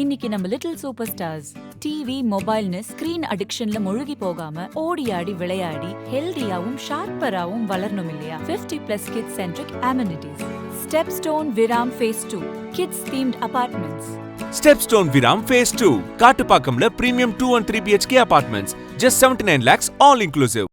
இன்னைக்கு நம்ம little super stars TV மொபைல்னு ஸ்கிரீன் அடிக்ஷன்ல முழுகி போகாம ஓடி ஆடி விளையாடி ஹெல்தியாவும் ஷார்ப்பராவும் வளரணும் இல்லையா? 50+ kids centric amenities. Stepstone Viram phase 2 kids themed apartments. Stepstone Viram Phase 2 காட்டுப்பாக்கம்ல premium 2 and 3 BHK apartments just 79 lakhs all inclusive.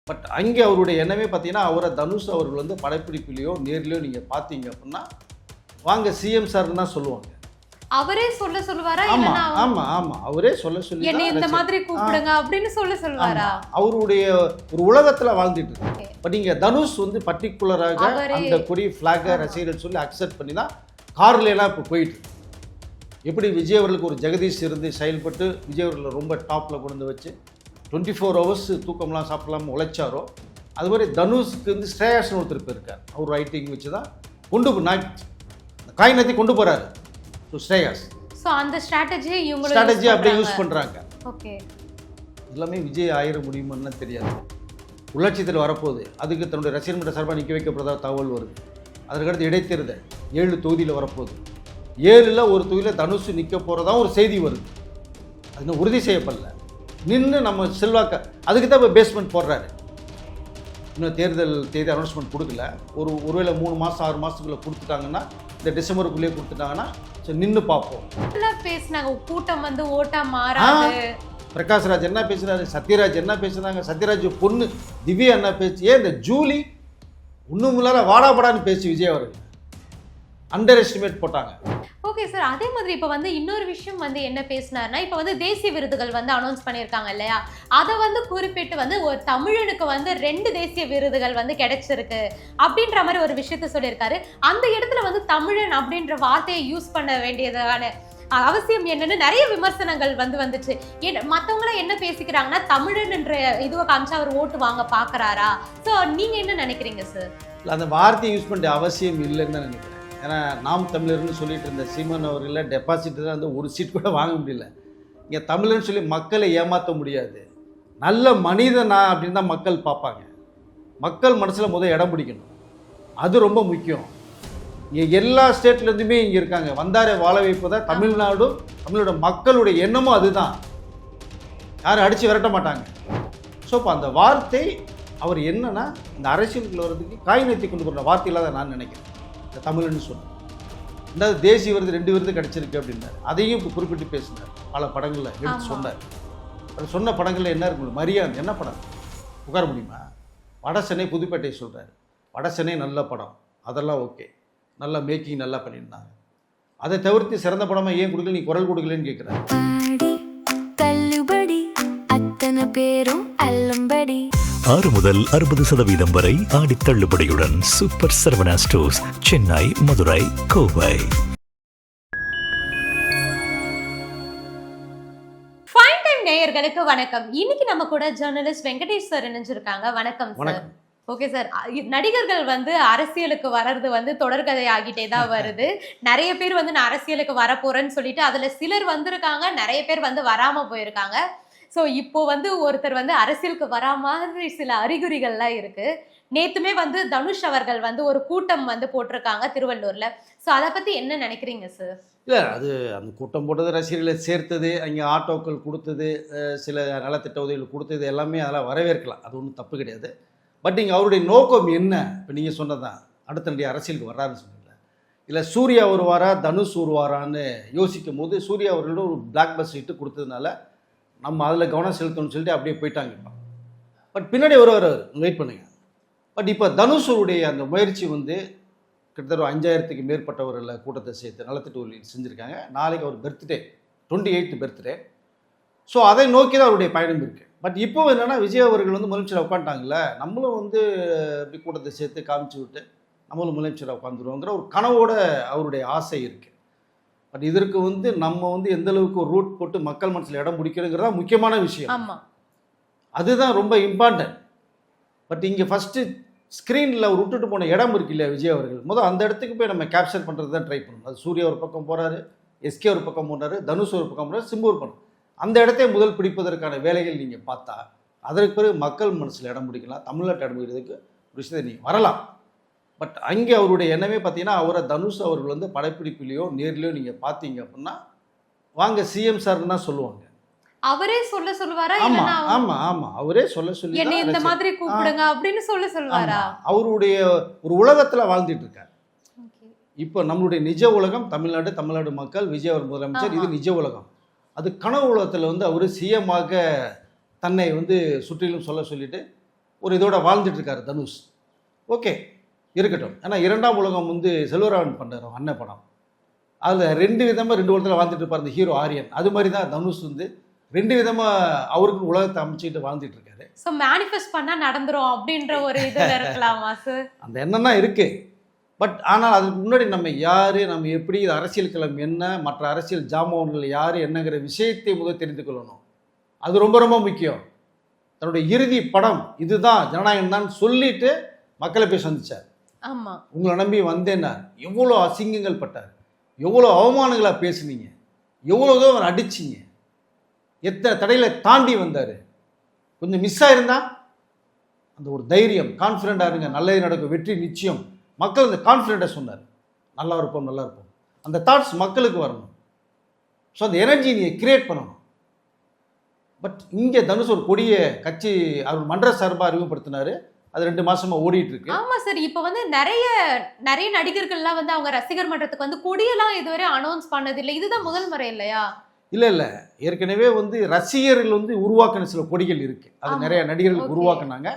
But அங்கே அவருடைய எண்ணமே பார்த்தீங்கன்னா அவரை தனுஷ் அவர்கள் வந்து படப்பிடிப்பிலையோ நேர்லையோ நீங்கள் பார்த்தீங்க அப்படின்னா வாங்க சிஎம் சார்னு தான் சொல்லுவாங்க. அவரே சொல்லுவாரா? ஆமா அவரே சொல்லி என்னை இந்த மாதிரி கூப்பிடுங்க அப்படின்னு சொல்லுவாரா? அவருடைய ஒரு உலகத்துல வாழ்ந்துட்டு இருக்கு. பட் இங்க தனுஷ் வந்து பர்டிகுலராக அந்த கொடி ஃபிளாக ரசிகர்கள் சொல்லி அக்செப்ட் பண்ணி தான் கார்ல எல்லாம் இப்போ போயிட்டு எப்படி விஜய் அவர்களுக்கு ஒரு ஜெகதீஷ் இருந்து செயல்பட்டு விஜய் அவர்களை ரொம்ப டாப்ல கொண்டு வச்சு 24 hours தூக்கம்லாம் சாப்பிடலாமல் உழைச்சாரோ அது மாதிரி தனுஷ்க்கு வந்து ஸ்ரேயாஸ்னு ஒருத்தர் இருக்கார். அவர் ரைட்டிங் வச்சு தான் காயினத்தை கொண்டு போறாரு. ஸோ ஸ்ரேயாஸ் அந்த ஸ்ட்ராட்டஜி அப்படியே யூஸ் பண்ணுறாங்க. ஓகே, எல்லாமே விஜய் ஆயிர முடியுமான்னு தெரியாது. உள்ளாட்சித்தில் வரப்போகுது, அதுக்கு தன்னுடைய ரசிகர் மன்ற சார்பாக நிற்க வைக்கப்படுறதா தகவல் வருது. அதற்கடுத்து இடைத்தேர்தல் 7 தொகுதியில் வரப்போகுது. 7ல் ஒரு தொகுதியில் தனுஷ் நிற்க போகிறதா ஒரு செய்தி வருது. அது இன்னும் உறுதி செய்யப்படல. நின்று நம்ம செல்வாக்க அதுக்கு தான் இப்போ பேஸ்மெண்ட் போடுறாரு. இன்னும் தேர்தல் தேதி அனௌன்ஸ்மெண்ட் கொடுக்கல. ஒருவேளை 3 மாதம் 6 மாதத்துக்குள்ளே கொடுத்துட்டாங்கன்னா, இந்த டிசம்பருக்குள்ளேயே கொடுத்துட்டாங்கன்னா நின்று பார்ப்போம். பேசினாங்க கூட்டம் வந்து ஓட்டா மாறாது. பிரகாஷ்ராஜ் என்ன பேசுனாரு, சத்யராஜ் என்ன பேசுனாங்க, சத்யராஜ் பொண்ணு திவ்யா என்ன பேச்சு, ஏன் இந்த ஜூலி ஒன்றும் இல்லாத வாடாபடான்னு பேசி விஜய் அவர்கள் அண்டர் எஸ்டிமேட் போட்டாங்க. ஓகே சார், அதே மாதிரி இப்போ வந்து இன்னொரு விஷயம் வந்து என்ன பேசினார்னா, இப்போ வந்து தேசிய விருதுகள் வந்து அனௌன்ஸ் பண்ணியிருக்காங்க இல்லையா? அதை வந்து குறிப்பிட்டு வந்து ஒரு தமிழனுக்கு வந்து 2 தேசிய விருதுகள் வந்து கிடைச்சிருக்கு அப்படின்ற மாதிரி ஒரு விஷயத்த சொல்லியிருக்காரு. அந்த இடத்துல வந்து தமிழன் அப்படின்ற வார்த்தையை யூஸ் பண்ண வேண்டியதான அவசியம் என்னன்னு நிறைய விமர்சனங்கள் வந்துச்சு. மற்றவங்களாம் என்ன பேசிக்கிறாங்கன்னா, தமிழன் என்ற இதுவை காமிச்சு அவர் ஓட்டு வாங்க பார்க்குறாரா? ஸோ நீங்கள் என்ன நினைக்கிறீங்க சார்? அந்த வார்த்தையை யூஸ் பண்ணுற அவசியம் இல்லைன்னு தான் நினைக்கிறேன். ஏன்னா நாம் தமிழர்னு சொல்லிட்டு இருந்த சீமான் அவர்களை டெபாசிட் தான் வந்து ஒரு சீட் கூட வாங்க முடியல. இங்கே தமிழர்னு சொல்லி மக்களை ஏமாற்ற முடியாது. நல்ல மனிதனா அப்படின்னு தான் மக்கள் பார்ப்பாங்க. மக்கள் மனசில் முதல் இடம் பிடிக்கணும், அது ரொம்ப முக்கியம். இங்கே எல்லா ஸ்டேட்லேருந்துமே இங்கே இருக்காங்க. வந்தாரை வாழ வைப்பதான் தமிழ்நாடும் தமிழோட மக்களுடைய எண்ணமும் அதுதான். யாரும் அடித்து விரட்ட மாட்டாங்க. ஸோ இப்போ அந்த வார்த்தை அவர் என்னன்னா இந்த அரசியலுக்குள்ள வர்றதுக்கு காயினத்தை கொண்டு போகிற வார்த்தையில் தான் நான் நினைக்கிறேன். இந்த தமிழ்னு சொன்னேன். ரெண்டாவது தேசிய விருது 2 விருது கிடச்சிருக்கு அப்படின்னாரு. அதையும் இப்போ குறிப்பிட்டு பேசினார். பல படங்களில் எடுத்து சொன்னார். அவர் சொன்ன படங்களில் என்ன இருக்கு, மரியாதை என்ன படம் புகார முடியுமா? வடசென்னை புதுப்பேட்டை சொல்கிறார். வடசென்னை நல்ல படம், அதெல்லாம் ஓகே, நல்லா மேக்கிங் நல்லா பண்ணியிருந்தாங்க. அதை தவிர்த்து சிறந்த படமாக ஏன் கொடுக்கல, நீ குரல் கொடுக்கலன்னு கேட்குறாரு. தள்ளுபடி அத்தனை பேரும் அல்லம்படி 6 முதல் 60% வரை ஆடி தள்ளுபடியுடன் super Saravana stores, Chennai, Madurai, Kovai. Fine time நேயர்களுக்கு வணக்கம். இன்னைக்கு நம்ம கூட ஜெர்னலிஸ்ட் வெங்கடேஷ் சார் இணைஞ்சிருக்காங்க. வணக்கம் சார். ஓகே சார், நடிகர்கள் வந்து அரசியலுக்கு வர்றது வந்து தொடர்கதை ஆகிட்டே தான் வருது. நிறைய பேர் வந்து நான் அரசியலுக்கு வரப்போறேன்னு சொல்லிட்டு அதுல சிலர் வந்திருக்காங்க, நிறைய பேர் வந்து வராம போயிருக்காங்க. ஸோ இப்போ வந்து ஒருத்தர் வந்து அரசியலுக்கு வரா மாதிரி சில அறிகுறிகள்லாம் இருக்கு. நேத்துமே வந்து தனுஷ் அவர்கள் வந்து ஒரு கூட்டம் வந்து போட்டிருக்காங்க திருவள்ளூர்ல. ஸோ அதை பத்தி என்ன நினைக்கிறீங்க சார்? இல்லை, அது அந்த கூட்டம் போட்டது, ரசிகர்களை சேர்த்தது, அங்கே ஆட்டோக்கள் கொடுத்தது, சில நலத்திட்ட உதவிகள் கொடுத்தது எல்லாமே அதெல்லாம் வரவேற்கலாம். அது ஒன்றும் தப்பு கிடையாது. பட் இங்கே அவருடைய நோக்கம் என்ன? இப்போ நீங்கள் சொன்னதான் அடுத்த நடிகை அரசியலுக்கு வர்றாருன்னு சொன்னீங்க. இல்லை சூர்யா வருவாரா தனுஷ் வருவாரான்னு யோசிக்கும் போது சூர்யா அவர்களோட ஒரு பிளாக் பஸ் இட்டு கொடுத்ததுனால நம்ம அதில் கவனம் செலுத்தணும்னு சொல்லிட்டு அப்படியே போயிட்டாங்க. பட் பின்னாடி வருவார், வெயிட் பண்ணுங்க. பட் இப்போ தனுஷருடைய அந்த முயற்சி வந்து கிட்டத்தட்ட 5000க்கு மேற்பட்டவர்களை கூட்டத்தை சேர்த்து நலத்திட்ட உதவிகள் செஞ்சுருக்காங்க. நாளைக்கு அவர் பர்த்டே, 28th பர்த்டே. ஸோ அதை நோக்கி தான் அவருடைய பயணம் இருக்குது. பட் இப்போ என்னென்னா விஜய் அவர்கள் வந்து முதலமைச்சரை உட்காந்துட்டாங்கல்ல, நம்மளும் வந்து இப்படி கூட்டத்தை சேர்த்து காமிச்சு விட்டு நம்மளும் முதலமைச்சரை உட்காந்துருவோங்கிற ஒரு கனவோட அவருடைய ஆசை இருக்குது. பட் இதற்கு வந்து நம்ம வந்து எந்த அளவுக்கு ஒரு ரூட் போட்டு மக்கள் மனசில் இடம் பிடிக்கிறதுங்கிறதா முக்கியமான விஷயம். அதுதான் ரொம்ப இம்பார்ட்டன்ட். பட் இங்கே ஃபஸ்ட்டு ஸ்க்ரீனில் ஒரு விட்டுட்டு போன இடம் இருக்கு இல்லையா விஜய் அவர்கள், முதல் அந்த இடத்துக்கு போய் நம்ம கேப்சர் பண்ணுறது தான் ட்ரை பண்ணணும். அது சூர்யா ஒரு பக்கம் போகிறாரு, எஸ்கே ஒரு பக்கம் போனார், தனுஷ் ஒரு பக்கம் போகிறார், சிம்பு ஒரு பக்கம். அந்த இடத்தையே முதல் பிடிப்பதற்கான வேலைகள் நீங்கள் பார்த்தா அதற்கு பிறகு மக்கள் மனசில் இடம் பிடிக்கலாம், தமிழ்நாட்டு இடம் பிடிக்கிறதுக்கு ஒரு விஷயத்தை நீங்கள் வரலாம். பட் அங்கே அவருடைய எண்ணமே பார்த்தீங்கன்னா அவரை தனுஷ் அவர்கள் வந்து படப்பிடிப்புலையோ நேர்லையோ நீங்கள் பார்த்தீங்க அப்படின்னா வாங்க சிஎம் சார்னு தான் சொல்லுவாங்க. அவரே சொல்லுவாரா? ஆமா இல்லனா ஆமா ஆமா அவரே சொல்லி என்ன இந்த தான் மாதிரி கூப்பிடுங்க அப்படின்னு சொல்லுவாரா? அவருடைய ஒரு உலகத்துல வாழ்ந்துட்டு இருக்காரு. இப்போ நம்மளுடைய நிஜ உலகம் தமிழ்நாடு மக்கள், விஜய் அவர் முதலமைச்சர், இது நிஜ உலகம். அது கனவு உலகத்தில் வந்து அவர் சிஎம்மாக தன்னை வந்து சுற்றிலும் சொல்லிட்டு ஒரு இதோட வாழ்ந்துட்டு இருக்காரு தனுஷ். ஓகே இருக்கட்டும். ஏன்னா இரண்டாம் உலகம் வந்து செல்வராகவன் பண்ணார் அண்ணன் படம். அதில் ரெண்டு உலகத்தில் வாழ்ந்துட்டு இருப்பார் அந்த ஹீரோ ஆரியன். அது மாதிரி தான் தனுஷ் வந்து ரெண்டு விதமாக அவருக்கு உலகத்தை அமைச்சிக்கிட்டு வாழ்ந்துட்டு இருக்காரு. ஸோ மேனிஃபெஸ்ட் பண்ணால் நடந்துரும் அப்படின்ற ஒரு இதில் இருக்கலாமா சார்? அந்த எண்ணம் தான் இருக்குது. பட் ஆனால் அதுக்கு முன்னாடி நம்ம யார், நம்ம எப்படி, அரசியல் களம் என்ன, மற்ற அரசியல் ஜாமான்கள் யார் என்னங்கிற விஷயத்தை முதல் தெரிந்து கொள்ளணும். அது ரொம்ப ரொம்ப முக்கியம். தன்னுடைய இறுதி படம் இதுதான், ஜனநாயகம் தான் சொல்லிட்டு மக்களை போய் சந்திச்சார். ஆமாம், உங்களை நம்பி வந்தேன்னார். எவ்வளோ அசிங்கங்கள் பட்டார், எவ்வளோ அவமானங்களாக பேசுனீங்க, எவ்வளோ அவர் அடிச்சிங்க, எத்தனை தடையில் தாண்டி வந்தார். கொஞ்சம் மிஸ் ஆயிருந்தா அந்த ஒரு தைரியம், கான்ஃபிடென்ட்டாக இருங்க, நல்லது நடக்கும், வெற்றி நிச்சயம், மக்கள் அந்த கான்ஃபிடென்ட்டாக சொன்னார். நல்லா இருப்போம். அந்த தாட்ஸ் மக்களுக்கு வரணும். ஸோ அந்த எனர்ஜி நீங்கள் கிரியேட் பண்ணணும். பட் இங்கே தனுஷ் ஒரு கொடிய கட்சி அவர் மன்ற சார்பாக அறிமுகப்படுத்தினார். அது 2 மாசமாக ஓடிட்டு இருக்கு. ஆமா சார். இப்போ வந்து நிறைய நடிகர்கள்லாம் வந்து அவங்க ரசிகர் மன்றத்துக்கு வந்து கொடியெல்லாம் இதுவரை அனௌன்ஸ் பண்ணதில்லை. இதுதான் முதல் முறை இல்லையா? இல்லை ஏற்கனவே வந்து ரசிகர்கள் வந்து உருவாக்கின சில கொடிகள் இருக்குது. அது நிறைய நடிகர்கள் உருவாக்குனாங்க.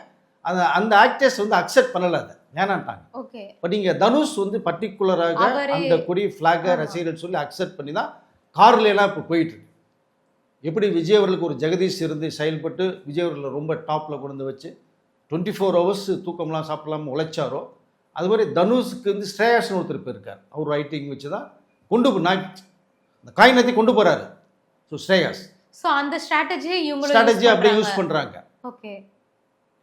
அந்த ஆக்டர்ஸ் வந்து அக்செப்ட் பண்ணலை, அதை வேணான்ட்டாங்க. ஓகே. பட் இங்கே தனுஷ் வந்து பர்டிகுலராக அந்த கொடி ஃப்ளாகை ரசிகர்கள் சொல்லி அக்செப்ட் பண்ணி தான் கார்லாம் இப்போ போயிட்டுருக்கு. எப்படி விஜய் அவர்களுக்கு ஒரு ஜெகதீஷ் இருந்து செயல்பட்டு விஜய் அவர்களை ரொம்ப டாப்பில் கொண்டு வச்சு 24 hours தூக்கம்லாம் சாப்பிடலாமல் உழைச்சாரோ, அது மாதிரி தனுஷுக்கு வந்து ஸ்ரேயாஸ்னு ஒருத்தர் இருக்கார். அவர் ரைட்டிங் வச்சு தான் அந்த காயினத்தை கொண்டு போகிறாரு. ஸோ ஸ்ரேயாஸ், ஸோ அந்த ஸ்ட்ராட்டஜி அப்படியே யூஸ் பண்ணுறாங்க. ஓகே.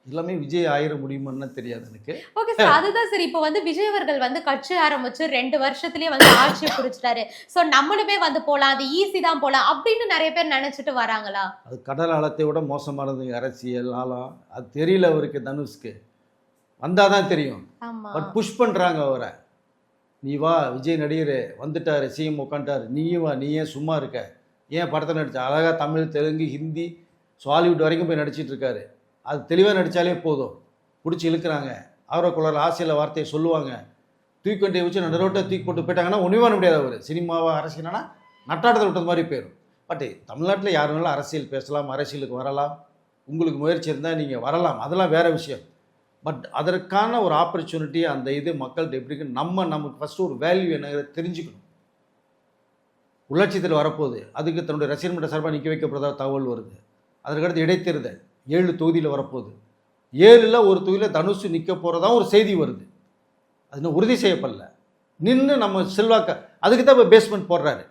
எல்லாமே விஜய் ஆயிர முடியுமான்னு தெரியாது எனக்கு. ஓகே சார், அதுதான் சரி. இப்போ வந்து விஜய் அவர்கள் வந்து கட்சி ஆரம்பிச்சு 2 வருஷத்துலயே வந்து ஆட்சியை குறிச்சிட்டாரு. ஸோ நம்மளுமே வந்து போகலாம், அது ஈஸி தான் போகலாம் அப்படின்னு நிறைய பேர் நினைச்சிட்டு வராங்களா? அது கடல் ஆழத்தை விட மோசமானது அரசியல் ஆழம். அது தெரியல அவருக்கு, தனுஷ்க்கு வந்தாதான் தெரியும். பட் புஷ் பண்றாங்க அவரை. நீ வா, விஜய் நடிகர் வந்துட்டாரு, சிஎம் உட்காந்துட்டாரு, நீயும் வா, நீ ஏன் சும்மா இருக்க, ஏன் படத்தை நடிச்ச, அழகா தமிழ், தெலுங்கு, ஹிந்தி, ஹாலிவுட் வரைக்கும் போய் நடிச்சிட்டு இருக்காரு. அது தெளிவாக நடித்தாலே போதும். பிடிச்சி இழுக்கிறாங்க, ஆர்வக்குள்ள ஆசையில் வார்த்தையை சொல்லுவாங்க, தூக்கி கொண்டே வச்சு நடுரோட்டை தூக்கி போட்டு போயிட்டாங்கன்னா ஒன்றுமே பண்ண முடியாது. அவர் சினிமாவா அரசியல்னா நட்டாட்டத்தில் விட்டது மாதிரி போயிடும். பட் தமிழ்நாட்டில் யார் வேணாலும் அரசியல் பேசலாம், அரசியலுக்கு வரலாம், உங்களுக்கு முயற்சி இருந்தால் நீங்கள் வரலாம், அதெல்லாம் வேறு விஷயம். பட் அதற்கான ஒரு ஆப்பர்ச்சுனிட்டி, அந்த இது மக்கள்கிட்ட எப்படி இருக்கு, நமக்கு ஃபஸ்ட்டு ஒரு வேல்யூ என்னங்கிறத தெரிஞ்சுக்கணும். உள்ளாட்சியத்தில் வரப்போகுது, அதுக்கு தன்னுடைய ரசிகர் மன்ற சார்பாக நிற்க வைக்கப்படுறதா தகவல் வருது. அதற்கடுத்து இடைத்தேர்தல் 7 தொகுதியில் வரப்போகுது. 7ல் ஒரு தொகுதியில் தனுஷ் நிற்க போகிறதா ஒரு செய்தி வருது. அது இன்னும் உறுதி செய்யப்படல. நின்று நம்ம செல்வாக்க அதுக்கு தான் இப்போ பேஸ்மெண்ட் போடுறாரு.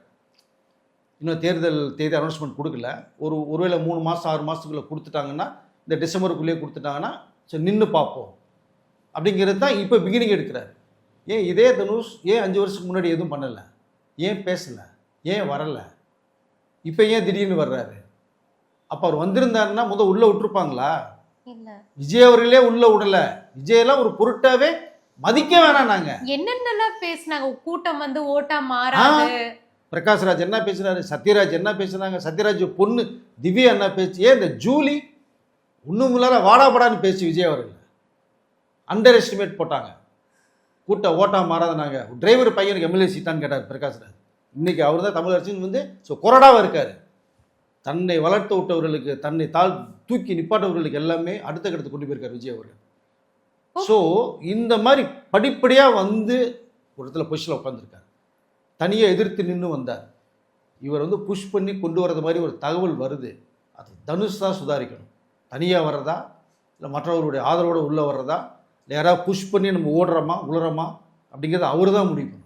இன்னும் தேர்தல் தேதி அனௌன்ஸ்மெண்ட் கொடுக்கல. ஒருவேளை 3 மாதம் 6 மாதத்துக்குள்ளே கொடுத்துட்டாங்கன்னா, இந்த டிசம்பருக்குள்ளேயே கொடுத்துட்டாங்கன்னா சரி நின்று பார்ப்போம் அப்படிங்கிறது தான் இப்போ பிகினிங் எடுக்கிறாரு. ஏன் இதே தனுஷ் ஏன் 5 வருஷத்துக்கு முன்னாடி எதுவும் பண்ணலை, ஏன் பேசலை, ஏன் வரலை, இப்போ ஏன் திடீர்னு வர்றாரு? அப்போ அவர் வந்திருந்தாருன்னா முதல் உள்ளே விட்டுருப்பாங்களா? விஜய் அவர்களே உள்ள விடல. விஜயெல்லாம் ஒரு பொருட்டாவே மதிக்க வேணாம். நாங்க என்னென்னலாம் பேசினாங்க, கூட்டம் வந்து ஓட்டா மாறாது. பிரகாஷ்ராஜ் என்ன பேசினாரு, சத்யராஜ் என்ன பேசினாங்க, சத்யராஜ் பொண்ணு திவ்யா என்ன பேச்சு, ஏன் இந்த ஜூலி ஒன்றும் இல்லாத வாடாபடான்னு பேசி விஜய் அவர்கள் அண்டர் எஸ்டிமேட் போட்டாங்க. கூட்டம் ஓட்டா மாறாத. நாங்கள் டிரைவர் பையனுக்கு எம்எல்ஏ சீட்டான்னு கேட்டார் பிரகாஷ்ராஜ். இன்னைக்கு அவர் தான் தமிழ் அரசின் வந்து கொறடாவாக இருக்காரு. தன்னை வளர்த்து விட்டவர்களுக்கு, தன்னை தூக்கி நிப்பாட்டவர்களுக்கு எல்லாமே அடுத்த கட்டத்தை கொண்டு போயிருக்கார் விஜய் அவர்கள். ஸோ இந்த மாதிரி படிப்படியாக வந்து ஒரு இடத்துல பொசிஷனில் உட்காந்துருக்கார். தனியாக எதிர்த்து நின்று வந்தார். இவர் வந்து புஷ் பண்ணி கொண்டு வரது மாதிரி ஒரு தகவல் வருது. அது தனுஷ் தான் சுதாரிக்கணும். தனியாக வர்றதா, இல்லை மற்றவர்களுடைய ஆதரவோடு உள்ளே வர்றதா, இல்லை யாராவது புஷ் பண்ணி நம்ம ஓடுறோமா உளறோமா அப்படிங்கிறத அவர் தான் முடிவு பண்ணணும்.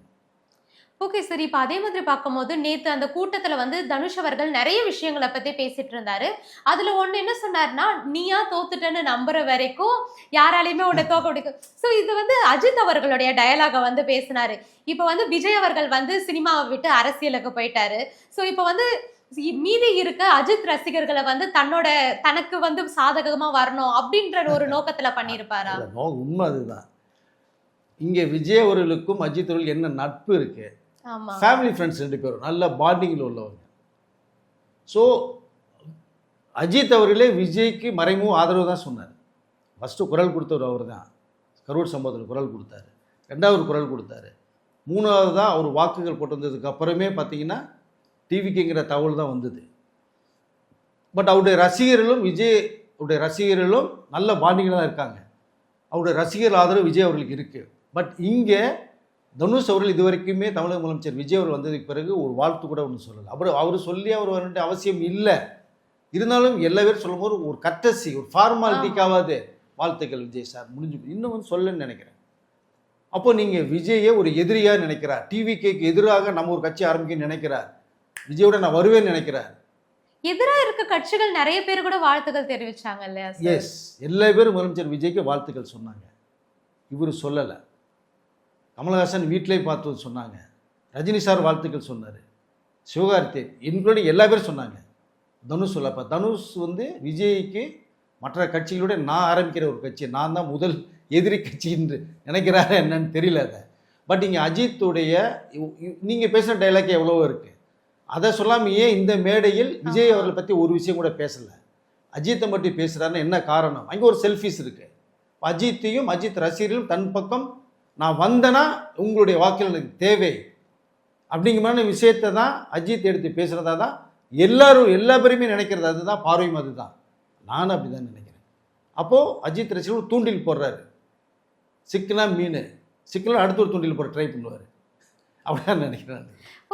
Okay sir. இப்போ அதே மாதிரி பார்க்கும்போது நேற்று அந்த கூட்டத்தில் வந்து தனுஷ் அவர்கள் நிறைய விஷயங்களை பற்றி பேசிட்டு இருந்தாரு. அதில் ஒன்று என்ன சொன்னார்னா, நீயா தோத்துட்டேன்னு நம்புற வரைக்கும் யாராலையுமே உன்னை தோக்க முடியும். ஸோ இது வந்து அஜித் அவர்களுடைய டயலாகை வந்து பேசினாரு. இப்போ வந்து விஜய் அவர்கள் வந்து சினிமாவை விட்டு அரசியலுக்கு போயிட்டாரு. ஸோ இப்போ வந்து மீதி இருக்க அஜித் ரசிகர்களை வந்து தனக்கு வந்து சாதகமாக வரணும் அப்படின்ற ஒரு நோக்கத்தில் பண்ணியிருப்பாரா? உண்மை அதுதான். இங்கே விஜய் அவர்களுக்கும் அஜித் அவர்களுக்கு என்ன நட்பு இருக்கு, ஆமா ஃபேமிலி ஃப்ரெண்ட்ஸ் 2 பேரும் நல்ல பாண்டிங்கில் உள்ளவங்க. ஸோ அஜித் அவர்களே விஜய்க்கு மறைமுக ஆதரவு தான் சொன்னார். ஃபஸ்ட்டு குரல் கொடுத்தவர் அவர் தான். கரூர் சம்பவத்தில் குரல் கொடுத்தாரு, 2வது குரல் கொடுத்தாரு, 3வது தான் அவர் வாக்குகள் போட்டு வந்ததுக்கு அப்புறமே பார்த்தீங்கன்னா டிவிக்குங்கிற தகவல் தான் வந்தது. பட் அவருடைய ரசிகர்களும் விஜய் அவருடைய ரசிகர்களும் நல்ல பாண்டிங்கில் தான் இருக்காங்க. அவருடைய ரசிகர் ஆதரவு விஜய் அவர்களுக்கு இருக்குது. பட் இங்கே தனுஷ் அவர்கள் இது வரைக்குமே தமிழக முதலமைச்சர் விஜய் அவர் வந்ததுக்கு பிறகு ஒரு வாழ்த்து கூட ஒன்று சொல்லலை. அப்புறம் அவர் சொல்லி அவர் வர வேண்டிய அவசியம் இல்லை. இருந்தாலும் எல்லா பேரும் சொல்லும்போது ஒரு கட்டசி, ஒரு ஃபார்மாலிட்டிக்காவது வாழ்த்துக்கள் விஜய் சார் முடிஞ்சு இன்னும் வந்து சொல்லன்னு நினைக்கிறேன். அப்போ நீங்கள் விஜயை ஒரு எதிரியாக நினைக்கிறார், டிவிகேக்கு எதிராக நம்ம ஒரு கட்சி ஆரம்பிக்க நினைக்கிறார், விஜயோட நான் வருவேன்னு நினைக்கிறார். எதிராக இருக்க கட்சிகள் நிறைய பேர் கூட வாழ்த்துக்கள் தெரிவிச்சாங்க இல்லையா சார்? எஸ், எல்லா பேரும் முதலமைச்சர் விஜய்க்கு வாழ்த்துக்கள் சொன்னாங்க. இவர் சொல்லலை. கமலஹாசன் வீட்டிலே பார்த்து சொன்னாங்க, ரஜினி சார் வாழ்த்துக்கள் சொன்னார், சிவகார்த்தி இன்க்ளூடிங் எல்லா பேரும் சொன்னாங்க. தனுஷ் சொல்லப்போ தனுஷ் வந்து விஜய்க்கு மற்ற கட்சிகளோட நான் ஆரம்பிக்கிற ஒரு கட்சி, நான் தான் முதல் எதிரி கட்சி என்று நினைக்கிறாரு என்னன்னு தெரியல அதை. பட் இங்கே அஜித்துடைய நீங்கள் பேசுகிற டைலாக் எவ்வளவோ இருக்குது, அதை சொல்லாமல் ஏன் இந்த மேடையில் விஜய் அவர்களை பற்றி ஒரு விஷயம் கூட பேசலை, அஜித்தை மட்டும் பேசுகிறாருன்னு என்ன காரணம்? அங்கே ஒரு செல்ஃபிஸ் இருக்குது. அஜித்தையும் அஜித் ரசிகர்களும் தன் பக்கம் நான் வந்தேன்னா உங்களுடைய வாக்குகள் எனக்கு தேவை அப்படிங்கிற மாதிரி விஷயத்தை தான் அஜித் எடுத்து பேசுகிறதா தான் எல்லா பேருமே நினைக்கிறது. அதுதான் பார்வையும் அதுதான். நானும் அப்படி தான் நினைக்கிறேன். அப்போது அஜித் ரசிகர்கள் தூண்டில் போடுறாரு, சிக்கனா மீன் சிக்கனா அடுத்த ஒரு தூண்டில் போட ட்ரை பண்ணுவார். அப்படிதான் நினைக்கிறேன்.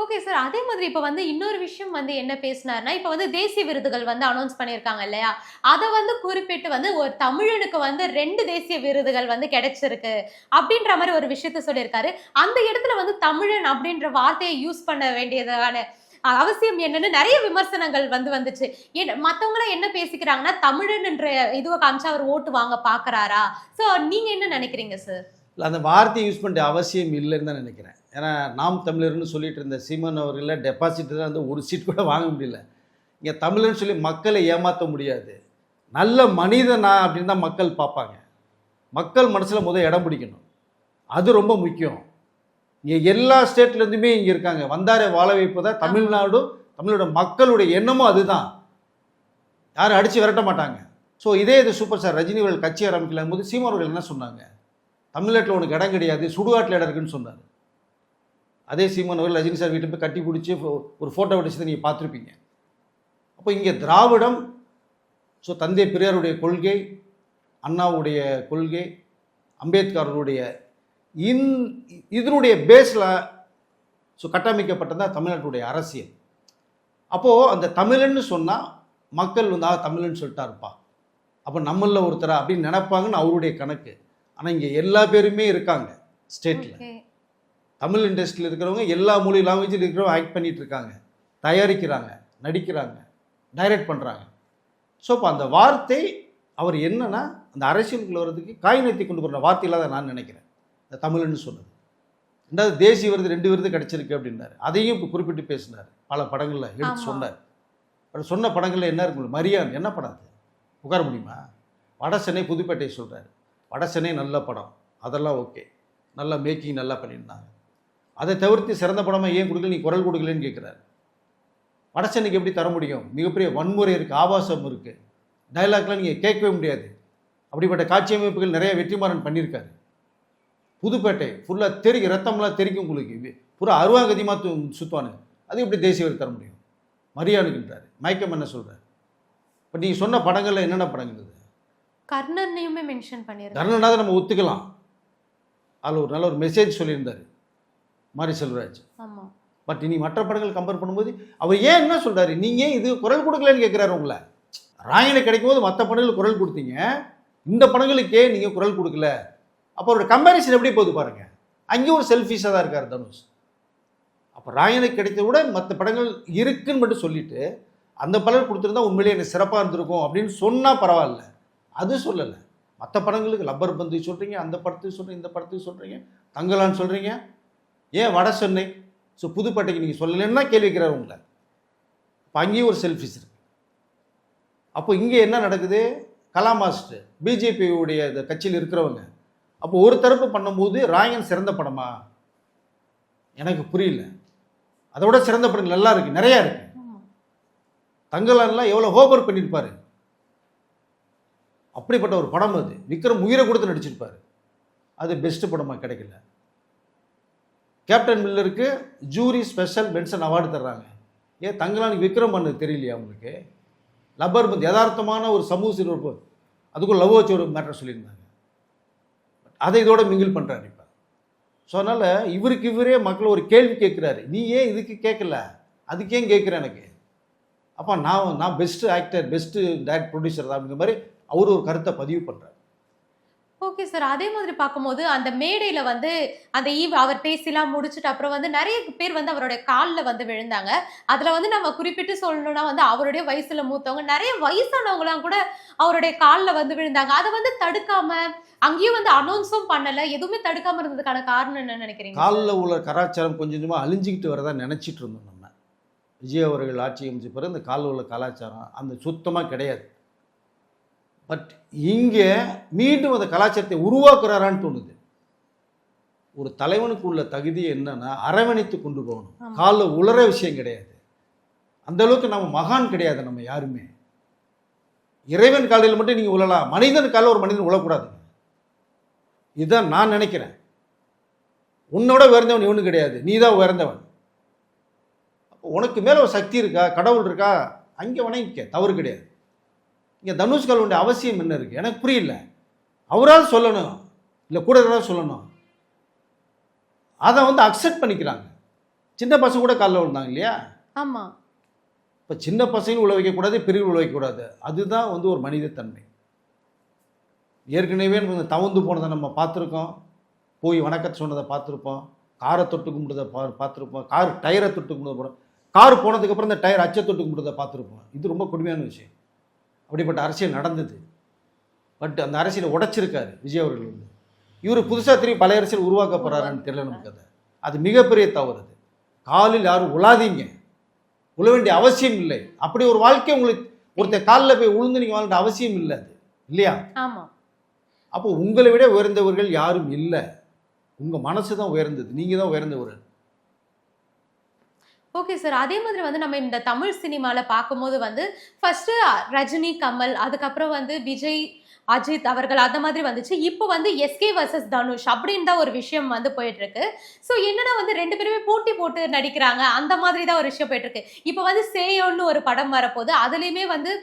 ஓகே சார், அதே மாதிரி இப்போ வந்து இன்னொரு விஷயம் வந்து என்ன பேசினார்னா, இப்போ வந்து தேசிய விருதுகள் வந்து அனௌன்ஸ் பண்ணியிருக்காங்க இல்லையா, அதை வந்து குறிப்பிட்டு வந்து ஒரு தமிழனுக்கு வந்து 2 தேசிய விருதுகள் வந்து கிடைச்சிருக்கு அப்படின்ற மாதிரி ஒரு விஷயத்த சொல்லியிருக்காரு. அந்த இடத்துல வந்து தமிழன் அப்படின்ற வார்த்தையை யூஸ் பண்ண வேண்டியதான அவசியம் என்னன்னு நிறைய விமர்சனங்கள் வந்துச்சு. மற்றவங்களாம் என்ன பேசிக்கிறாங்கன்னா, தமிழன் என்ற இதுவை காமிச்சா அவர் ஓட்டு வாங்க பார்க்குறாரா? ஸோ நீங்கள் என்ன நினைக்கிறீங்க சார்? இல்லை, அந்த வார்த்தையை யூஸ் பண்ணுற அவசியம் இல்லைன்னு தான் நினைக்கிறேன். ஏன்னா நாம் தமிழர்னு சொல்லிட்டு இருந்த சீமான் அவர்களில் டெபாசிட் தான் வந்து ஒரு சீட் கூட வாங்க முடியல. இங்கே தமிழர்னு சொல்லி மக்களை ஏமாற்ற முடியாது. நல்ல மனிதனா அப்படின்னு தான் மக்கள் பார்ப்பாங்க. மக்கள் மனசில் முதல் இடம் பிடிக்கணும், அது ரொம்ப முக்கியம். இங்கே எல்லா ஸ்டேட்லேருந்துமே இங்கே இருக்காங்க. வந்தாரை வாழ வைப்பதா தமிழ்நாடு, தமிழோட மக்களுடைய எண்ணமும் அதுதான். யாரும் அடித்து விரட்ட மாட்டாங்க. ஸோ இது சூப்பர் ஸ்டார் ரஜினி அவர்கள் கட்சி ஆரம்பிக்கலாம் போது சீமான் அவர்கள் என்ன சொன்னாங்க, தமிழ்நாட்டில் உனக்கு இடம் கிடையாது, சுடுகாட்டில் இடம் இருக்குன்னு சொன்னார். அதே சீமான் அவர்கள் ரஜினி சார் வீட்டு போய் கட்டி பிடிச்சி ஒரு ஃபோட்டோ வடிச்சதை நீங்கள் பார்த்துருப்பீங்க. அப்போ இங்கே திராவிடம், ஸோ தந்தை பெரியாருடைய கொள்கை, அண்ணாவுடைய கொள்கை, அம்பேத்கருடைய இதனுடைய பேஸில் ஸோ கட்டமைக்கப்பட்டதான் தமிழ்நாட்டுடைய அரசியல். அப்போது அந்த தமிழன்னு சொன்னால் மக்கள் வந்து தமிழன்னு சொல்லிட்டாருப்பா, அப்போ நம்மளில் ஒருத்தரா அப்படின்னு நினைப்பாங்கன்னு அவருடைய கணக்கு. ஆனால் இங்கே எல்லா பேருமே இருக்காங்க ஸ்டேட்டில். தமிழ் இண்டஸ்ட்ரியில் இருக்கிறவங்க எல்லா மொழி லாங்குவேஜில் இருக்கிறவங்க ஆக்ட் பண்ணிகிட்டு இருக்காங்க, தயாரிக்கிறாங்க, நடிக்கிறாங்க, டைரக்ட் பண்ணுறாங்க. ஸோ இப்போ அந்த வார்த்தை அவர் என்னன்னா அந்த அரசியலுக்குள்ள வர்றதுக்கு காய் நத்தி கொண்டு போகிற வார்த்தையில் தான் நான் நினைக்கிறேன் இந்த தமிழ்னு சொன்னது. 2வது தேசிய விருது 2 விருது கிடச்சிருக்கு அப்படின்னாரு. அதையும் இப்போ குறிப்பிட்டு பேசினார், பல படங்களில் எடுத்து சொன்னார். அவர் சொன்ன படங்களில் என்ன இருக்கு, மரியான் என்ன படம் அது புகார முடியுமா? வடசென்னை புதுப்பேட்டை சொல்கிறார். வடசென்னை நல்ல படம், அதெல்லாம் ஓகே, நல்லா மேக்கிங் நல்லா பண்ணியிருந்தாங்க. அதை தவிர்த்து சிறந்த படமாக ஏன் கொடுக்கல, நீ குரல் கொடுக்கலன்னு கேட்குறாரு. வடசென்னைக்கு எப்படி தர முடியும்? மிகப்பெரிய வன்முறை இருக்குது, ஆபாசம் இருக்குது, டைலாக்லாம் நீங்கள் கேட்கவே முடியாது. அப்படிப்பட்ட காட்சி அமைப்புகள் நிறைய வெற்றிமாறன் பண்ணியிருக்காரு. புதுப்பேட்டை ஃபுல்லாக தெரிக்கும், ரத்தம்லாம் தெரிக்கும் உங்களுக்கு, பூரா அருவாங்கதியமாக சுற்றுவானுங்க. அது எப்படி தேசிய விருது தர முடியும்? மரியானுக்குன்றார். மயக்கம் என்ன சொல்கிறார்? இப்போ நீங்கள் சொன்ன படங்களில் என்னென்ன படங்கள் இது? கர்ணனையுமே மென்ஷன் பண்ணியிருக்காரு. கர்ணனாக நம்ம ஒத்துக்கலாம், அதில் ஒரு நல்ல ஒரு மெசேஜ் சொல்லியிருந்தார் மாரி செல்வராஜ். ஆமாம். பட் இனி மற்ற படங்கள் கம்பேர் பண்ணும்போது அவர் ஏன் என்ன சொல்கிறாரு, நீங்கள் இது குரல் கொடுக்கலன்னு கேட்குறாரு உங்களை. ராயனை கிடைக்கும் போது மற்ற படங்களுக்கு குரல் கொடுத்தீங்க, இந்த படங்களுக்கே நீங்கள் குரல் கொடுக்கல. அப்போ அவரோட கம்பேரிசன் எப்படி போகுது பாருங்கள். அங்கேயும் ஒரு செல்ஃபிஷாக தான் இருக்கார் தனுஷ். அப்போ ராயனுக்கு கிடைத்த விட மற்ற படங்கள் இருக்குன்னு மட்டும் சொல்லிவிட்டு அந்த பலர் கொடுத்துருந்தா உண்மையிலேயே எனக்கு சிறப்பாக இருந்திருக்கும் அப்படின்னு சொன்னால் பரவாயில்ல. அது சொல்லலை. மற்ற படங்களுக்கு லப்பர் பந்து சொல்கிறீங்க, அந்த படத்துக்கு சொல்கிறீங்க, இந்த படத்துக்கு சொல்கிறீங்க, தங்கலான்னு சொல்கிறீங்க, ஏன் வட சென்னை ஸோ புதுப்பேட்டைக்கு நீங்கள் சொல்லலைன்னா கேள்வி வைக்கிறார் உங்களை. இப்போ அங்கேயும் ஒரு செல்ஃபிஸ் இருக்குது. அப்போ இங்கே என்ன நடக்குது, கலா மாஸ்டர் பிஜேபியுடைய இந்த கட்சியில் இருக்கிறவங்க அப்போ ஒரு தரப்பு பண்ணும்போது ராயன் சிறந்த படமா? எனக்கு புரியல. அதை விட சிறந்த படங்கள் நல்லா இருக்கு, நிறையா இருக்கு. தங்கலான்லாம் எவ்வளோ ஹோம்ஒர்க் பண்ணியிருப்பாரு. அப்படிப்பட்ட ஒரு படம் அது. விக்ரம் உயிரை கொடுத்து நடிச்சிருப்பாரு. அது பெஸ்ட் படமாக கிடைக்கல. கேப்டன் மில்லருக்கு ஜூரி ஸ்பெஷல் பென்சன் அவார்டு தர்றாங்க. ஏன் தங்கலானுக்கு விக்ரம் பண்ணது தெரியலையா உங்களுக்கு? லப்பர் பந்த் யதார்த்தமான ஒரு சமூக சிறப்பு, அதுக்கும் லவ் வச்சு ஒரு மேட்டர் சொல்லியிருந்தாங்க. அதை இதோட மிங்கிள் பண்ணுறாரு இப்போ. ஸோ அதனால் இவருக்கு இவரே மக்கள் ஒரு கேள்வி கேட்குறாரு, நீ ஏன் இதுக்கு கேட்கல, அதுக்கு ஏன் கேட்குற எனக்கு? அப்போ நான் best actor, best direct producer தான் அப்படிங்கிற மாதிரி அவர் ஒரு கருத்தை பதிவு பண்ணுறாரு. Okay sir. அதே மாதிரி பார்க்கும்போது அந்த மேடையில வந்து அந்த அவர் பேசிலாம் முடிச்சுட்டு அப்புறம் வந்து நிறைய பேர் வந்து அவருடைய காலில் வந்து விழுந்தாங்க. அதுல வந்து நம்ம குறிப்பிட்டு சொல்லணும்னா வந்து அவருடைய வயசுல மூத்தவங்க, நிறைய வயசானவங்களாம் கூட அவருடைய காலில் வந்து விழுந்தாங்க. அதை வந்து தடுக்காம அங்கேயும் வந்து அனௌன்ஸும் பண்ணல, எதுவுமே தடுக்காம இருந்ததுக்கான காரணம் என்ன நினைக்கிறீங்க? காலில் உள்ள கலாச்சாரம் கொஞ்சம் கொஞ்சமாக அழிஞ்சிக்கிட்டு வரதா நினச்சிட்டு இருந்தோம் நம்ம. விஜய் அவர்கள் ஆட்சி அமைச்ச பிறகு இந்த காலில் உள்ள கலாச்சாரம் அந்த சுத்தமாக கிடையாது. பட் இங்கே மீண்டும் அந்த கலாச்சாரத்தை உருவாக்குறாரான்னு தோணுது. ஒரு தலைவனுக்கு உள்ள தகுதி என்னன்னா அரவணைத்து கொண்டு போகணும். காலில் உளற விஷயம் கிடையாது. அந்த அளவுக்கு நம்ம மகான் கிடையாது நம்ம யாருமே. இறைவன் காலையில் மட்டும் நீங்கள் உழலாம், மனிதன் காலில் ஒரு மனிதன் உழக்கூடாது. இதுதான் நான் நினைக்கிறேன். உன்னோட உயர்ந்தவன் இவனு கிடையாது, நீ தான் உயர்ந்தவன். உனக்கு மேலே ஒரு சக்தி இருக்கா, கடவுள் இருக்கா, அங்கே வணங்கிக்க, தவறு கிடையாது. இங்கே தனுஷ் கல்வனுடைய அவசியம் என்ன இருக்குது எனக்கு புரியல. அவரால் சொல்லணும், இல்லை கூட இருக்கிறதா சொல்லணும். அதை வந்து அக்செப்ட் பண்ணிக்கிறாங்க. சின்ன பசங்க கூட காலில் விழுந்தாங்க இல்லையா? ஆமாம். இப்போ சின்ன பசங்களும் உள்ள வைக்கக்கூடாது, பெரியவர்கள் உள்ள வைக்கக்கூடாது. அதுதான் வந்து ஒரு மனித தன்மை. ஏற்கனவே கொஞ்சம் தவந்து போனதை நம்ம பார்த்துருக்கோம், போய் வணக்கத்தை சொன்னதை பார்த்துருப்போம், காரை தொட்டு கும்பிடுறதை பார்த்துருப்போம், கார் டயரை தொட்டு கும்பிடுறத போகிறோம், கார் போனதுக்கப்புறம் இந்த டயர் அச்சை தொட்டு கும்பிடுறதை பார்த்துருப்போம். இது ரொம்ப கொடுமையான விஷயம். அப்படிப்பட்ட அரசியல் நடந்தது. பட் அந்த அரசியலை உடைச்சிருக்காரு விஜய் அவர்கள். வந்து இவர் புதுசாக திரும்பி பழைய அரசியல் உருவாக்க போகிறாரான்னு தெரியல நமக்கு. அது மிகப்பெரிய தவறு. அது காலில் யாரும் உழாதீங்க, உழ வேண்டிய அவசியம் இல்லை. அப்படி ஒரு வாழ்க்கை உங்களுக்கு ஒருத்தர் காலில் போய் உழுந்து நீங்கள் வாழ அவசியம் இல்லை, அது இல்லையா? ஆமாம். அப்போ உங்களை விட உயர்ந்தவர்கள் யாரும் இல்லை. உங்கள் மனசு தான் உயர்ந்தது, நீங்கள் தான் உயர்ந்தவர். Okay sir. அதே மாதிரி வந்து நம்ம இந்த தமிழ் சினிமால பார்க்கும்போது வந்து ஃபர்ஸ்ட் ரஜினி, கமல், அதுக்கப்புறம் வந்து விஜய், அஜித் அவர்கள் அந்த மாதிரி வந்துச்சு. இப்போ வந்து எஸ்கே வர்சஸ் தனுஷ் அப்படின்னு தான் ஒரு விஷயம் வந்து போயிட்டு இருக்கு. ஸோ என்னன்னா வந்து ரெண்டு பேருமே போட்டி போட்டு நடிக்கிறாங்க, அந்த மாதிரி தான் ஒரு விஷயம் போயிட்டு இருக்கு. இப்போ வந்து சேயோன்னு ஒரு படம் வரப்போகுது. அதுலேயுமே வந்து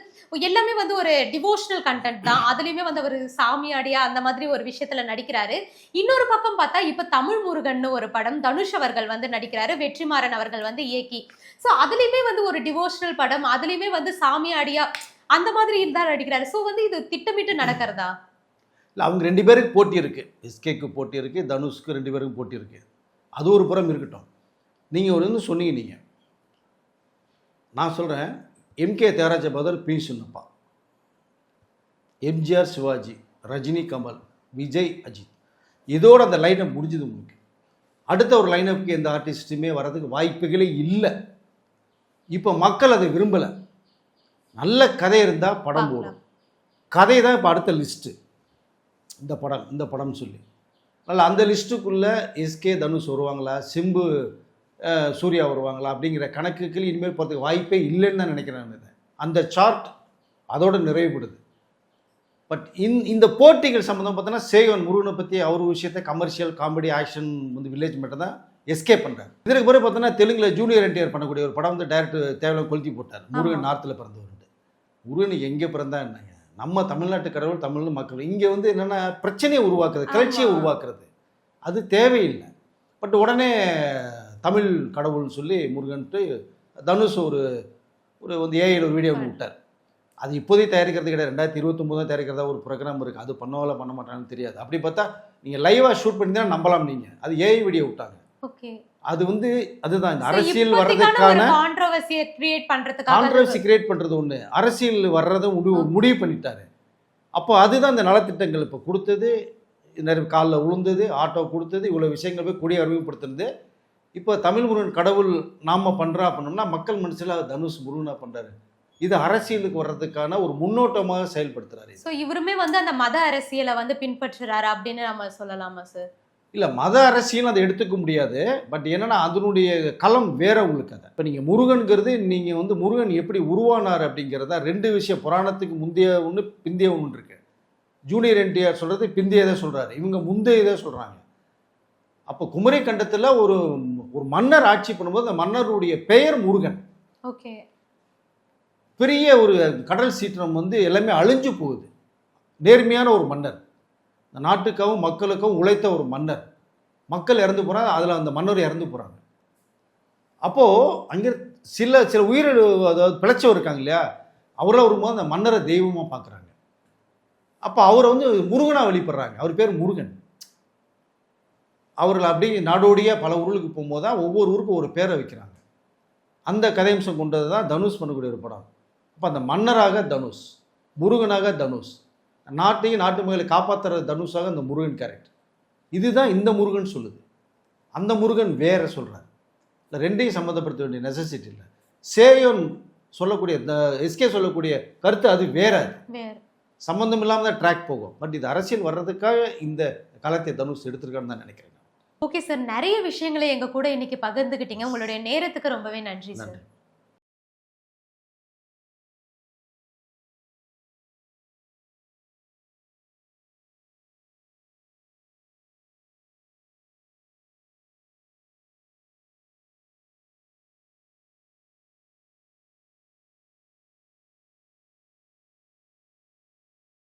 எல்லாமே வந்து ஒரு டிவோஷனல் கண்டென்ட் தான். அதுலேயுமே வந்து அவர் சாமியாடியா அந்த மாதிரி ஒரு விஷயத்துல நடிக்கிறாரு. இன்னொரு பக்கம் பார்த்தா இப்போ தமிழ் முருகன் ஒரு படம் தனுஷ் அவர்கள் வந்து நடிக்கிறாரு, வெற்றிமாறன் அவர்கள் வந்து இயக்கி. ஸோ அதுலேயுமே வந்து ஒரு டிவோஷனல் படம், அதுலேயுமே வந்து சாமியாடியா அந்த மாதிரி இருந்தால் நடிக்கிறாரு. ஸோ வந்து இது திட்டமிட்டு நடக்கிறதா? இல்லை, அவங்க ரெண்டு பேருக்கு போட்டி இருக்குது. எஸ்கேக்கு போட்டி இருக்குது, தனுஷ்க்கு ரெண்டு பேருக்கும் போட்டி இருக்குது. அது ஒரு புறம் இருக்கட்டும். நீங்கள் ஒரு சொன்னீங்க, நீங்கள் நான் சொல்கிறேன், எம்கே தியாகராஜ பகதூர், பி சின்னப்பா, எம்ஜிஆர் சிவாஜி, ரஜினி கமல், விஜய் அஜித், இதோட அந்த லைனப் முடிஞ்சது. உங்களுக்கு அடுத்த ஒரு லைனப்புக்கு எந்த ஆர்டிஸ்ட்டுமே வர்றதுக்கு வாய்ப்புகளே இல்லை. இப்போ மக்கள் அதை விரும்பலை. நல்ல கதை இருந்தால் படம் போடும். கதை தான் இப்போ அடுத்த லிஸ்ட்டு. இந்த படம்னு சொல்லி அதனால் அந்த லிஸ்ட்டுக்குள்ளே எஸ்கே தனுஷ் வருவாங்களா, சிம்பு சூர்யா வருவாங்களா அப்படிங்கிற கணக்குகள் இனிமேல் போகிறதுக்கு வாய்ப்பே இல்லைன்னு தான் நினைக்கிறேன். அந்த சார்ட் அதோடு நிறைவுபடுது. பட் இந்த போட்டிகள் சம்மந்தம் பார்த்தோன்னா சேகன் முருகனை பற்றி அவர் விஷயத்தை கமர்ஷியல் காமெடி ஆக்ஷன் வந்து வில்லேஜ் மட்டும் தான் எஸ்கேப் பண்ணுறாரு. இதற்கு பிறகு பார்த்தோன்னா தெலுங்கில் ஜூனியர் என்டிஆர் பண்ணக்கூடிய ஒரு படம் வந்து டைரக்டர் தேவையில்லை கொளுத்தி போட்டார். முருகன் நார்த்தில் பிறந்தவர். முருகன் எங்கே பிறந்தா என்னங்க, நம்ம தமிழ்நாட்டு கடவுள், தமிழ் மக்கள். இங்கே வந்து என்னென்னா பிரச்சனையை உருவாக்குறது, கிளர்ச்சியை உருவாக்குறது, அது தேவையில்லை. பட் உடனே தமிழ் கடவுள்னு சொல்லி முருகன்ட்டு தனுஷ் ஒரு வந்து ஏஐயில் ஒரு வீடியோ விட்டார். அது இப்போதைக்கு தயாரிக்கிறது கிடையாது, 2029 தான் தயாரிக்கிறதா ஒரு ப்ரோக்ராம் இருக்குது. அது பண்ணவால பண்ண மாட்டாங்கன்னு தெரியாது. அப்படி பார்த்தா நீங்கள் லைவாக ஷூட் பண்ணி தான் நம்பலாம். நீங்கள் அது ஏஐ வீடியோ விட்டாங்க. ஓகே. அது வந்து அதுதான் இந்த அரசியல் வர்றதுக்கான கான்ட்ரோவர்சி கிரியேட் பண்ணுறது ஒன்று, அரசியல் வர்றதை முடிவு பண்ணிட்டாரு. அப்போ அதுதான் இந்த நலத்திட்டங்கள் இப்போ கொடுத்தது, நிறைய காலில் விழுந்தது, ஆட்டோ கொடுத்தது, இவ்வளோ விஷயங்கள் போய் கூடிய அறிமுகப்படுத்துறது. இப்போ தமிழ் முருகன் கடவுள் நாம் பண்ணுறா அப்படின்னோம்னா மக்கள் மனசில் தனுஷ் முருகனாக பண்ணுறாரு. இது அரசியலுக்கு வர்றதுக்கான ஒரு முன்னோட்டமாக செயல்படுத்துறாரு. சோ இவருமே வந்து அந்த மத அரசியலை வந்து பின்பற்றுறாரு அப்படின்னு நம்ம சொல்லலாமா சார்? இல்லை, மத அரசியல் அதை எடுத்துக்க முடியாது. பட் என்னன்னா அதனுடைய களம் வேற உங்களுக்கு. அதை இப்போ நீங்கள் முருகன்கிறது நீங்கள் வந்து முருகன் எப்படி உருவானார் அப்படிங்கிறதா 2 விஷயம். புராணத்துக்கு முந்தைய ஒன்று பிந்தைய ஒன்று இருக்கு. ஜூனியர் என்டிஆர் சொல்கிறது பிந்தையதை சொல்கிறாரு, இவங்க முந்தையதை சொல்கிறாங்க. அப்போ குமரி கண்டத்தில் ஒரு ஒரு மன்னர் ஆட்சி பண்ணும்போது அந்த மன்னருடைய பெயர் முருகன். ஓகே. பெரிய ஒரு கடல் சீற்றம் வந்து எல்லாமே அழிஞ்சு போகுது. நேர்மையான ஒரு மன்னர், இந்த நாட்டுக்காகவும் மக்களுக்காகவும் உழைத்த ஒரு மன்னர். மக்கள் இறந்து போகிறாங்க, அதில் அந்த மன்னர் இறந்து போகிறாங்க. அப்போது அங்கே சில சில அதாவது பிழைச்சவர் இருக்காங்க இல்லையா, அவரெல்லாம் வரும்போது அந்த மன்னரை தெய்வமாக பார்க்குறாங்க. அப்போ அவரை வந்து முருகனாக வழிபடுறாங்க. அவர் பேர் முருகன். அவர்கள் அப்படி நாடோடியாக பல ஊர்களுக்கு போகும்போது தான் ஒவ்வொரு ஊருக்கும் ஒரு பேரை வைக்கிறாங்க. அந்த கதையம்சம் கொண்டது தான் தனுஷ் பண்ணக்கூடிய ஒரு படம். அப்போ அந்த மன்னராக தனுஷ், முருகனாக தனுஷ், நாட்டையும் நாட்டு மக்களை காப்பாற்றுற தனுஷாக அந்த முருகன் கேரக்டர். இதுதான் இந்த முருகன் சொல்லுது. அந்த முருகன் வேற சொல்கிறார். இந்த ரெண்டையும் சம்மந்தப்படுத்த வேண்டிய நெசசிட்டி இல்லை. சேயோன் சொல்லக்கூடிய இந்த எஸ்கே சொல்லக்கூடிய கருத்து அது வேற, சம்மந்தம் இல்லாமல் தான் ட்ராக் போகும். பட் இது அரசியல் வர்றதுக்காக இந்த காலத்தை தனுஷ் எடுத்திருக்கான்னு தான் நினைக்கிறேன். ஓகே சார், நிறைய விஷயங்களை எங்க கூட இன்னைக்கு பகிர்ந்துக்கிட்டீங்க. உங்களுடைய நேரத்துக்கு ரொம்பவே நன்றி சார்.